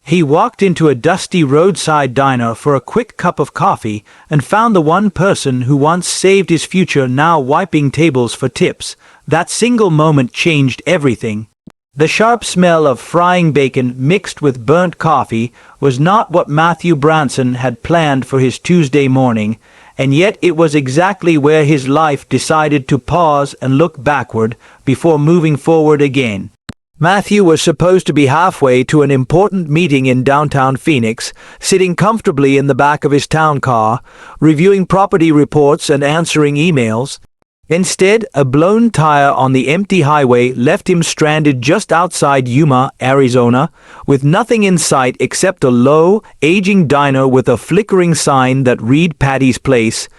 He walked into a dusty roadside diner for a quick cup of coffee and found the one person who once saved his future now wiping tables for tips. That single moment changed everything. The sharp smell of frying bacon mixed with burnt coffee was not what Matthew Branson had planned for his Tuesday morning, and yet it was exactly where his life decided to pause and look backward before moving forward again. Matthew was supposed to be halfway to an important meeting in downtown Phoenix, sitting comfortably in the back of his town car, reviewing property reports and answering emails. Instead, a blown tire on the empty highway left him stranded just outside Yuma, Arizona, with nothing in sight except a low, aging diner with a flickering sign that read Patty's Place.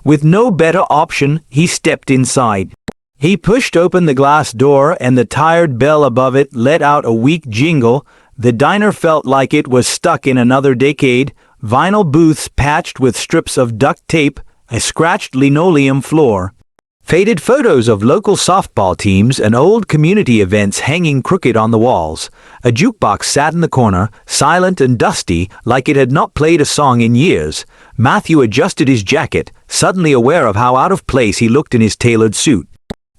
With no better option, he stepped inside. He pushed open the glass door and the tired bell above it let out a weak jingle. The diner felt like it was stuck in another decade, vinyl booths patched with strips of duct tape, a scratched linoleum floor. Faded photos of local softball teams and old community events hanging crooked on the walls. A jukebox sat in the corner, silent and dusty, like it had not played a song in years. Matthew adjusted his jacket, suddenly aware of how out of place he looked in his tailored suit.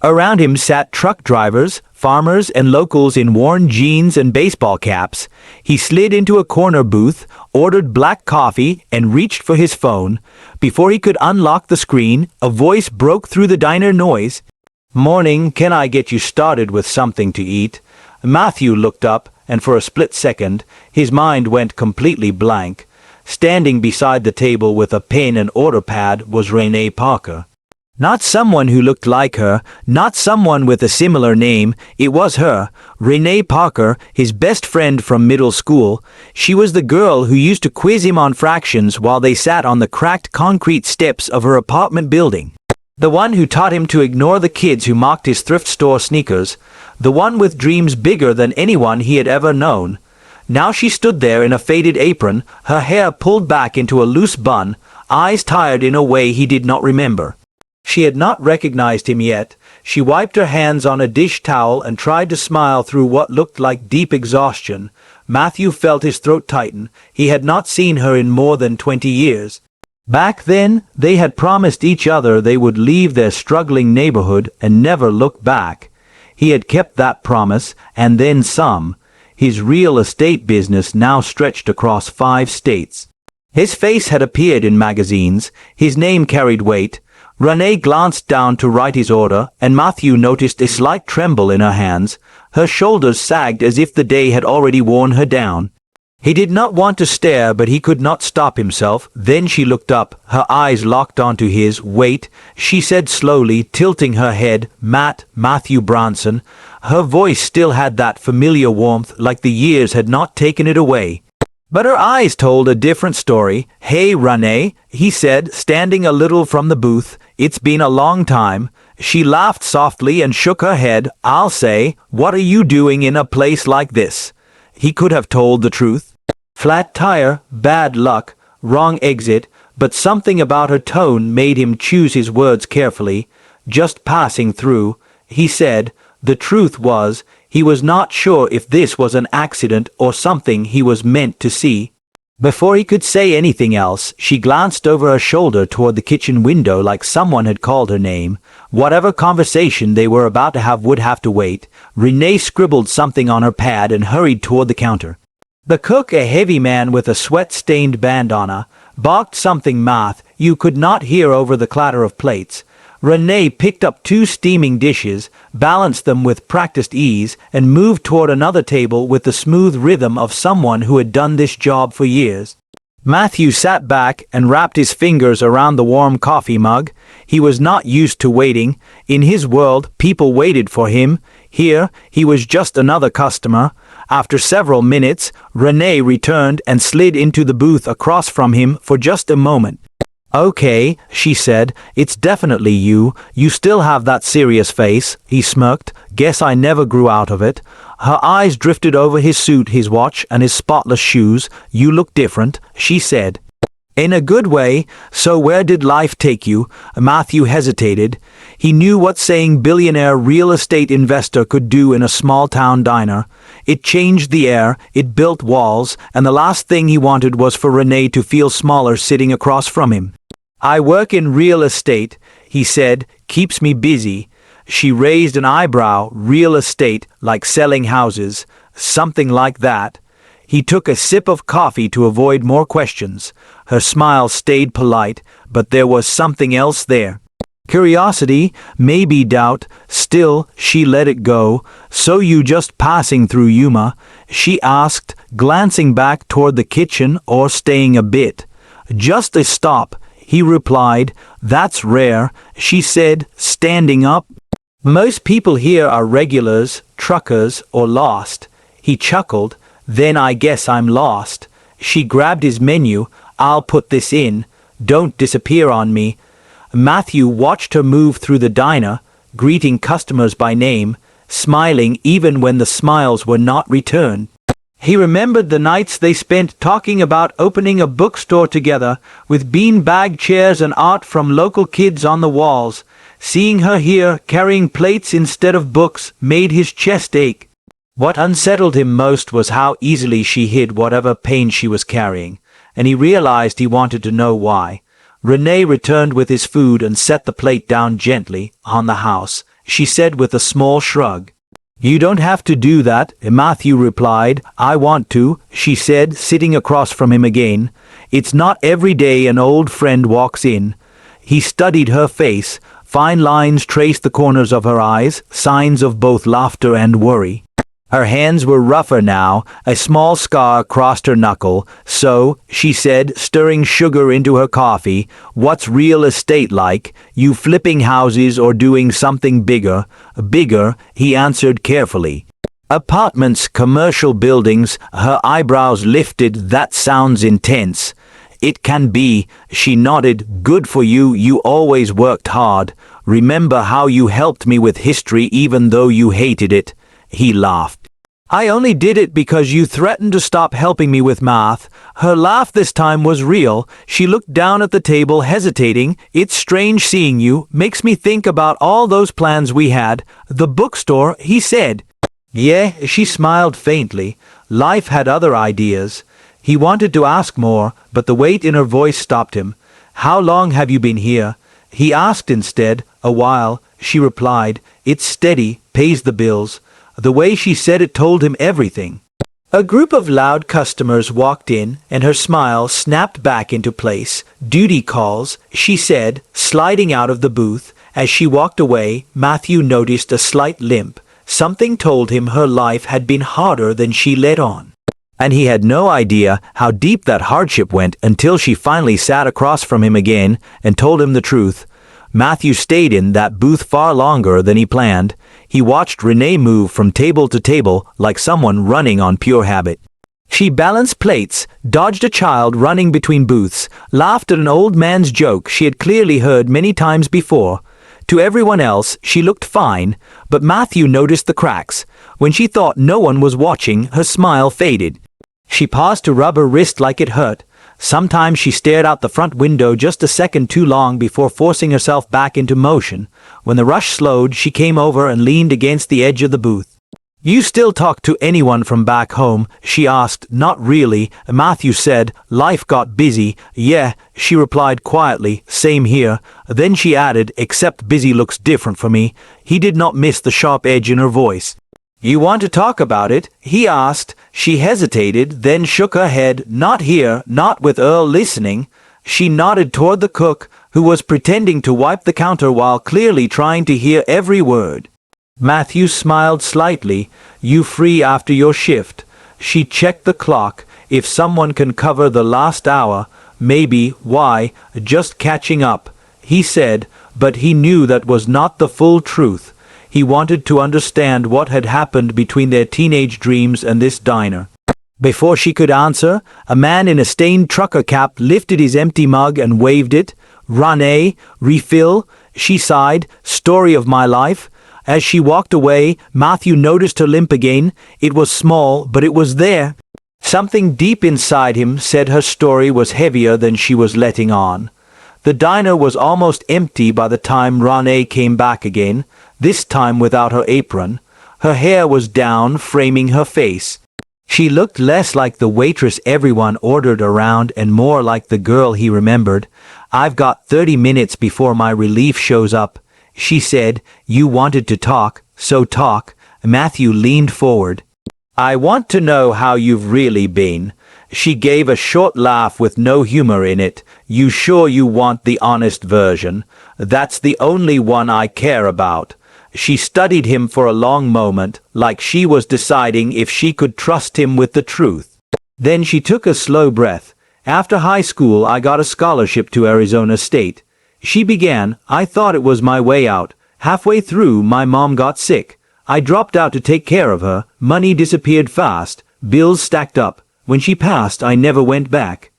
Around him sat truck drivers, farmers, and locals in worn jeans and baseball caps. He slid into a corner booth, ordered black coffee, and reached for his phone. Before he could unlock the screen, a voice broke through the diner noise. "Morning, can I get you started with something to eat?" Matthew looked up, and for a split second, his mind went completely blank. Standing beside the table with a pen and order pad was Renee Parker. Not someone who looked like her, not someone with a similar name, it was her, Renee Parker, his best friend from middle school. She was the girl who used to quiz him on fractions while they sat on the cracked concrete steps of her apartment building. The one who taught him to ignore the kids who mocked his thrift store sneakers. The one with dreams bigger than anyone he had ever known. Now she stood there in a faded apron, her hair pulled back into a loose bun, eyes tired in a way he did not remember. She had not recognized him yet. She wiped her hands on a dish towel and tried to smile through what looked like deep exhaustion. Matthew felt his throat tighten. He had not seen her in more than 20 years. Back then, they had promised each other they would leave their struggling neighborhood and never look back. He had kept that promise, and then some. His real estate business now stretched across 5 states. His face had appeared in magazines. His name carried weight. Renee glanced down to write his order, and Matthew noticed a slight tremble in her hands. Her shoulders sagged as if the day had already worn her down. He did not want to stare, but he could not stop himself. Then she looked up, her eyes locked onto his. "Wait," she said slowly, tilting her head. Matthew Branson." Her voice still had that familiar warmth, like the years had not taken it away. But her eyes told a different story. "Hey, Renee," he said, standing a little from the booth. "It's been a long time." She laughed softly and shook her head. "I'll say, what are you doing in a place like this?" He could have told the truth. Flat tire, bad luck, wrong exit, but something about her tone made him choose his words carefully. "Just passing through," he said. The truth was, he was not sure if this was an accident or something he was meant to see. Before he could say anything else, she glanced over her shoulder toward the kitchen window like someone had called her name. Whatever conversation they were about to have would have to wait. Renee scribbled something on her pad and hurried toward the counter. The cook, a heavy man with a sweat-stained bandana, barked something Math you could not hear over the clatter of plates. Renee picked up 2 steaming dishes, balanced them with practiced ease, and moved toward another table with the smooth rhythm of someone who had done this job for years. Matthew sat back and wrapped his fingers around the warm coffee mug. He was not used to waiting. In his world, people waited for him. Here, he was just another customer. After several minutes, Renee returned and slid into the booth across from him for just a moment. "Okay," she said, "it's definitely you. You still have that serious face." He smirked. "Guess I never grew out of it." Her eyes drifted over his suit, his watch, and his spotless shoes. "You look different," she said. In a good way. So where did life take you? Matthew hesitated. He knew what saying billionaire real estate investor could do in a small-town diner. It changed the air, it built walls, and the last thing he wanted was for Renee to feel smaller sitting across from him. I work in real estate, he said, keeps me busy. She raised an eyebrow. Real estate, like selling houses, something like that. He took a sip of coffee to avoid more questions. Her smile stayed polite, but there was something else there. Curiosity, maybe doubt. Still, she let it go. So you just passing through Yuma? She asked, glancing back toward the kitchen, or staying a bit. Just a stop, he replied. That's rare, she said, standing up. Most people here are regulars, truckers, or lost. He chuckled. Then I guess I'm lost. She grabbed his menu. I'll put this in. Don't disappear on me. Matthew watched her move through the diner, greeting customers by name, smiling even when the smiles were not returned. He remembered the nights they spent talking about opening a bookstore together, with bean-bag chairs and art from local kids on the walls. Seeing her here, carrying plates instead of books, made his chest ache. What unsettled him most was how easily she hid whatever pain she was carrying, and he realized he wanted to know why. Renee returned with his food and set the plate down gently on the house. She said with a small shrug. You don't have to do that, Matthew replied. I want to, she said, sitting across from him again. It's not every day an old friend walks in. He studied her face. Fine lines traced the corners of her eyes, signs of both laughter and worry. Her hands were rougher now. A small scar crossed her knuckle. So, she said, stirring sugar into her coffee, what's real estate like? You flipping houses or doing something bigger? Bigger, he answered carefully. Apartments, commercial buildings. Her eyebrows lifted. That sounds intense. It can be, she nodded. Good for you, you always worked hard. Remember how you helped me with history even though you hated it? He laughed. I only did it because you threatened to stop helping me with math. Her laugh this time was real. She looked down at the table, hesitating. It's strange seeing you. Makes me think about all those plans we had. The bookstore, he said. Yeah, she smiled faintly. Life had other ideas. He wanted to ask more, but the weight in her voice stopped him. How long have you been here? He asked instead. A while, she replied. It's steady, pays the bills. The way she said it told him everything. A group of loud customers walked in, and her smile snapped back into place. Duty calls, she said, sliding out of the booth. As she walked away, Matthew noticed a slight limp. Something told him her life had been harder than she let on. And he had no idea how deep that hardship went until she finally sat across from him again and told him the truth. Matthew stayed in that booth far longer than he planned. He watched Renee move from table to table like someone running on pure habit. She balanced plates, dodged a child running between booths, laughed at an old man's joke she had clearly heard many times before. To everyone else, she looked fine, but Matthew noticed the cracks. When she thought no one was watching, her smile faded. She paused to rub her wrist like it hurt. Sometimes she stared out the front window just a second too long before forcing herself back into motion. When the rush slowed, she came over and leaned against the edge of the booth. You still talk to anyone from back home? She asked. Not really, Matthew said. Life got busy. Yeah, she replied quietly. Same here. Then she added, except busy looks different for me. He did not miss the sharp edge in her voice. You want to talk about it? He asked. She hesitated, then shook her head. Not here, not with Earl listening. She nodded toward the cook, who was pretending to wipe the counter while clearly trying to hear every word. Matthew smiled slightly. You free after your shift? She checked the clock. If someone can cover the last hour, maybe. Why? Just catching up, he said, but he knew that was not the full truth. He wanted to understand what had happened between their teenage dreams and this diner. Before she could answer, a man in a stained trucker cap lifted his empty mug and waved it. Renee, refill, she sighed. Story of my life. As she walked away, Matthew noticed her limp again. It was small, but it was there. Something deep inside him said her story was heavier than she was letting on. The diner was almost empty by the time Renee came back again, this time without her apron. Her hair was down, framing her face. She looked less like the waitress everyone ordered around and more like the girl he remembered. "I've got 30 minutes before my relief shows up," she said. "You wanted to talk, so talk." Matthew leaned forward. "I want to know how you've really been." She gave a short laugh with no humor in it. "You sure you want the honest version? That's the only one I care about." She studied him for a long moment, like she was deciding if she could trust him with the truth. Then she took a slow breath. "After high school, I got a scholarship to Arizona State." She began. "I thought it was my way out. Halfway through, my mom got sick. I dropped out to take care of her. Money disappeared fast. Bills stacked up. When she passed, I never went back."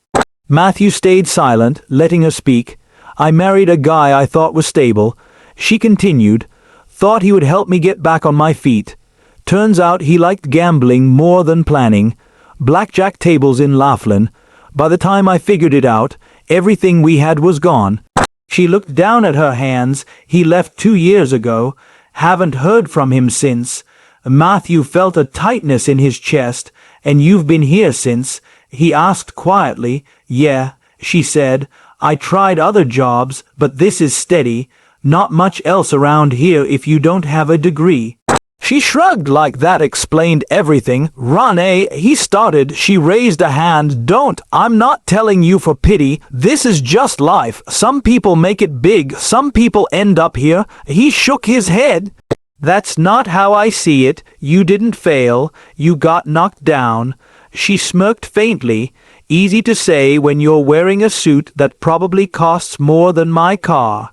Matthew stayed silent, letting her speak. "I married a guy I thought was stable," she continued. "Thought he would help me get back on my feet. Turns out he liked gambling more than planning. Blackjack tables in Laughlin. By the time I figured it out, everything we had was gone." She looked down at her hands. "He left 2 years ago. Haven't heard from him since." Matthew felt a tightness in his chest. "And you've been here since?" he asked quietly. "Yeah," she said. "I tried other jobs, but this is steady. Not much else around here if you don't have a degree." She shrugged like that explained everything. "Renee," he started. She raised a hand. "Don't. I'm not telling you for pity. This is just life. Some people make it big. Some people end up here." He shook his head. "That's not how I see it. You didn't fail. You got knocked down." She smirked faintly. "Easy to say when you're wearing a suit that probably costs more than my car."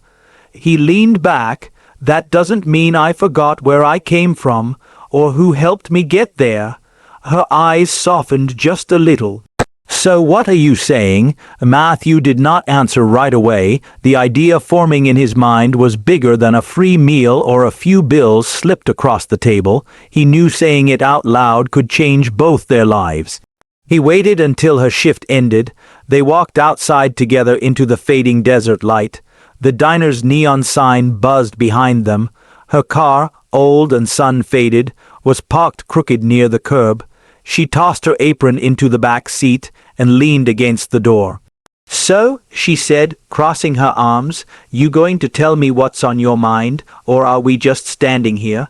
He leaned back. "That doesn't mean I forgot where I came from, or who helped me get there." Her eyes softened just a little. "So what are you saying?" Matthew did not answer right away. The idea forming in his mind was bigger than a free meal or a few bills slipped across the table. He knew saying it out loud could change both their lives. He waited until her shift ended. They walked outside together into the fading desert light. The diner's neon sign buzzed behind them. Her car, old and sun-faded, was parked crooked near the curb. She tossed her apron into the back seat and leaned against the door. "So," she said, crossing her arms, "you going to tell me what's on your mind, or are we just standing here?"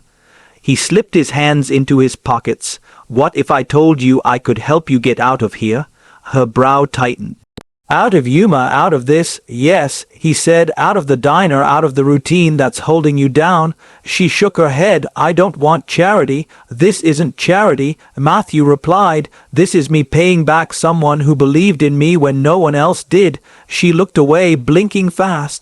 He slipped his hands into his pockets. "What if I told you I could help you get out of here?" Her brow tightened. "Out of Yuma, out of this, yes," he said, "out of the diner, out of the routine that's holding you down." She shook her head. "I don't want charity. This isn't charity," Matthew replied. "This is me paying back someone who believed in me when no one else did." She looked away, blinking fast.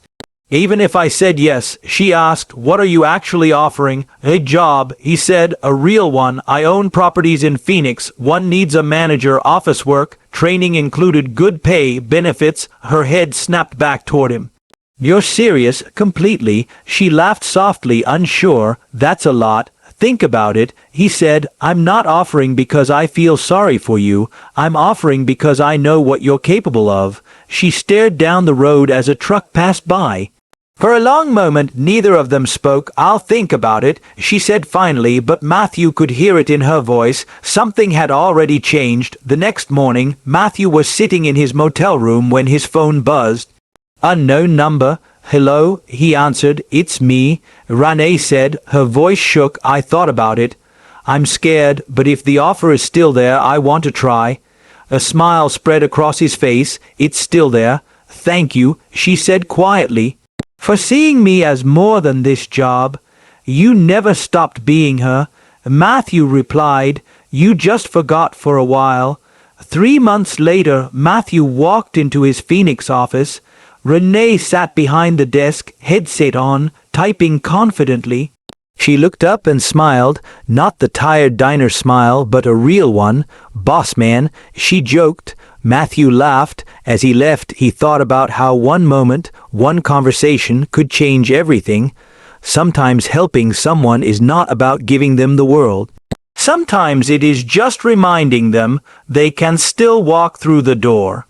"Even if I said yes," she asked, "what are you actually offering?" "A job," he said, "a real one. I own properties in Phoenix. One needs a manager, office work. Training included, good pay, benefits." Her head snapped back toward him. "You're serious?" "Completely." She laughed softly, unsure. "That's a lot. Think about it," he said. "I'm not offering because I feel sorry for you. I'm offering because I know what you're capable of." She stared down the road as a truck passed by. For a long moment, neither of them spoke. "I'll think about it," she said finally, but Matthew could hear it in her voice. Something had already changed. The next morning, Matthew was sitting in his motel room when his phone buzzed. "Unknown number." "Hello," he answered. "It's me," Renee said. Her voice shook. "I thought about it. I'm scared, but if the offer is still there, I want to try." A smile spread across his face. "It's still there." "Thank you," she said quietly, "for seeing me as more than this job." "You never stopped being her," Matthew replied. "You just forgot for a while." 3 months later, Matthew walked into his Phoenix office. Renee sat behind the desk, headset on, typing confidently. She looked up and smiled, not the tired diner smile, but a real one. "Boss man," she joked. Matthew laughed. As he left, he thought about how one moment, one conversation could change everything. Sometimes helping someone is not about giving them the world. Sometimes it is just reminding them they can still walk through the door.